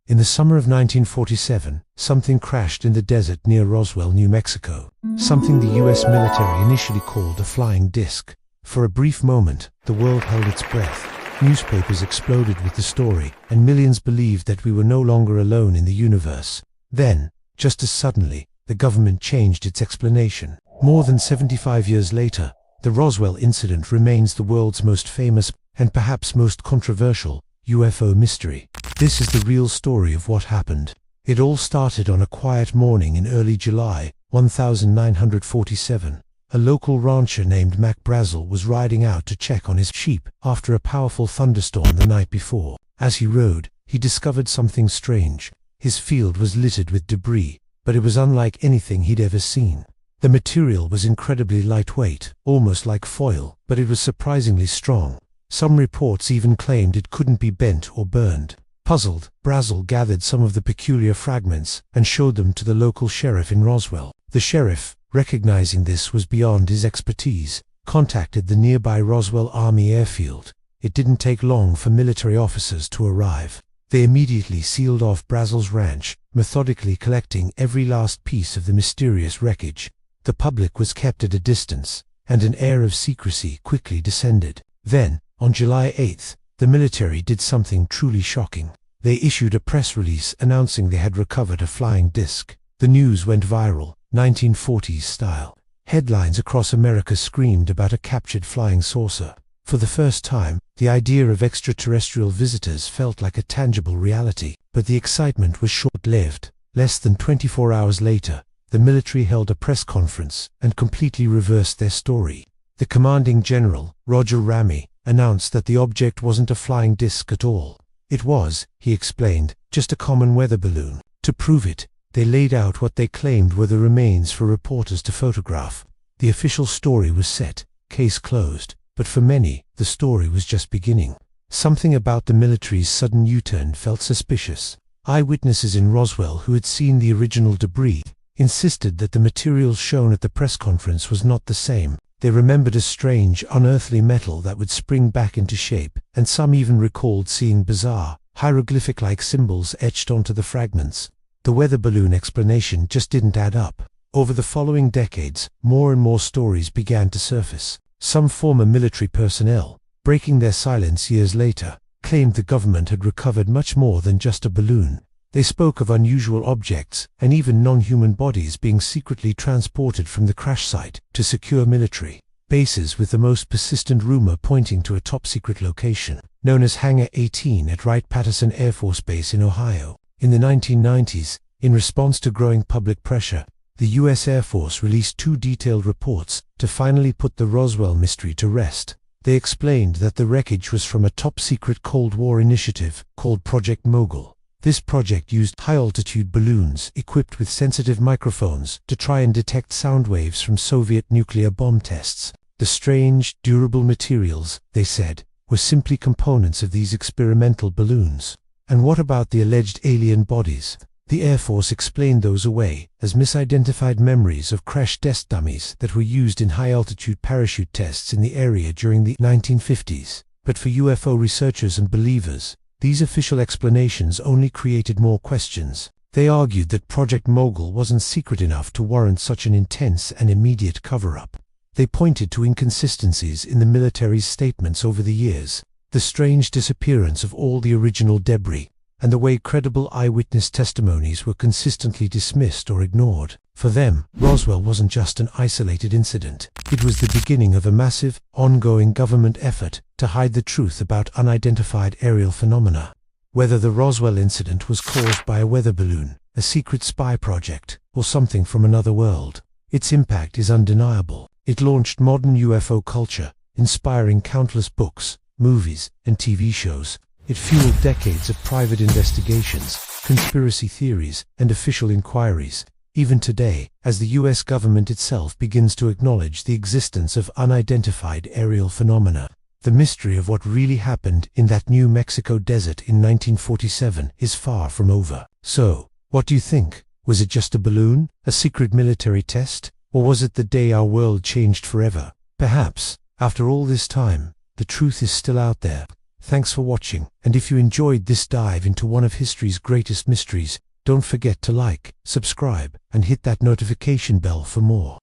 In the summer of 1947, something crashed in the desert near Roswell, New Mexico. Something the US military initially called a flying disc. For a brief moment, the world held its breath. Newspapers exploded with the story, and millions believed that we were no longer alone in the universe. Then, just as suddenly, the government changed its explanation. More than 75 years later, the Roswell Incident remains the world's most famous and perhaps most controversial UFO mystery. This is the real story of what happened. It all started on a quiet morning in early July 1947. A local rancher named Mac Brazel was riding out to check on his sheep after a powerful thunderstorm the night before. As he rode, he discovered something strange. His field was littered with debris, but it was unlike anything he'd ever seen. The material was incredibly lightweight, almost like foil, but it was surprisingly strong. Some reports even claimed it couldn't be bent or burned. Puzzled, Brazel gathered some of the peculiar fragments and showed them to the local sheriff in Roswell. The sheriff, recognizing this was beyond his expertise, contacted the nearby Roswell Army Airfield. It didn't take long for military officers to arrive. They immediately sealed off Brazel's ranch, methodically collecting every last piece of the mysterious wreckage. The public was kept at a distance, and an air of secrecy quickly descended. Then, on July 8th, the military did something truly shocking. They issued a press release announcing they had recovered a flying disc. The news went viral, 1940s style. Headlines across America screamed about a captured flying saucer. For the first time, the idea of extraterrestrial visitors felt like a tangible reality. But the excitement was short-lived. Less than 24 hours later, the military held a press conference and completely reversed their story. The commanding general, Roger Ramey, announced that the object wasn't a flying disc at all. It was, he explained, just a common weather balloon. To prove it, they laid out what they claimed were the remains for reporters to photograph. The official story was set, case closed, but for many, the story was just beginning. Something about the military's sudden U-turn felt suspicious. Eyewitnesses in Roswell who had seen the original debris insisted that the material shown at the press conference was not the same. They remembered a strange, unearthly metal that would spring back into shape, and some even recalled seeing bizarre, hieroglyphic-like symbols etched onto the fragments. The weather balloon explanation just didn't add up. Over the following decades, more and more stories began to surface. Some former military personnel, breaking their silence years later, claimed the government had recovered much more than just a balloon. They spoke of unusual objects and even non-human bodies being secretly transported from the crash site to secure military bases, with the most persistent rumor pointing to a top-secret location, known as Hangar 18 at Wright-Patterson Air Force Base in Ohio. In the 1990s, in response to growing public pressure, the U.S. Air Force released 2 detailed reports to finally put the Roswell mystery to rest. They explained that the wreckage was from a top-secret Cold War initiative called Project Mogul. This project used high-altitude balloons equipped with sensitive microphones to try and detect sound waves from Soviet nuclear bomb tests. The strange, durable materials, they said, were simply components of these experimental balloons. And what about the alleged alien bodies? The Air Force explained those away as misidentified memories of crash test dummies that were used in high-altitude parachute tests in the area during the 1950s. But for UFO researchers and believers, these official explanations only created more questions. They argued that Project Mogul wasn't secret enough to warrant such an intense and immediate cover-up. They pointed to inconsistencies in the military's statements over the years, the strange disappearance of all the original debris, and the way credible eyewitness testimonies were consistently dismissed or ignored. For them, Roswell wasn't just an isolated incident. It was the beginning of a massive, ongoing government effort to hide the truth about unidentified aerial phenomena. Whether the Roswell incident was caused by a weather balloon, a secret spy project, or something from another world, its impact is undeniable. It launched modern UFO culture, inspiring countless books, movies, and TV shows. It fueled decades of private investigations, conspiracy theories, and official inquiries. Even today, as the US government itself begins to acknowledge the existence of unidentified aerial phenomena, the mystery of what really happened in that New Mexico desert in 1947 is far from over. So, what do you think? Was it just a balloon, a secret military test, or was it the day our world changed forever? Perhaps, after all this time, the truth is still out there. Thanks for watching, and if you enjoyed this dive into one of history's greatest mysteries, don't forget to like, subscribe, and hit that notification bell for more.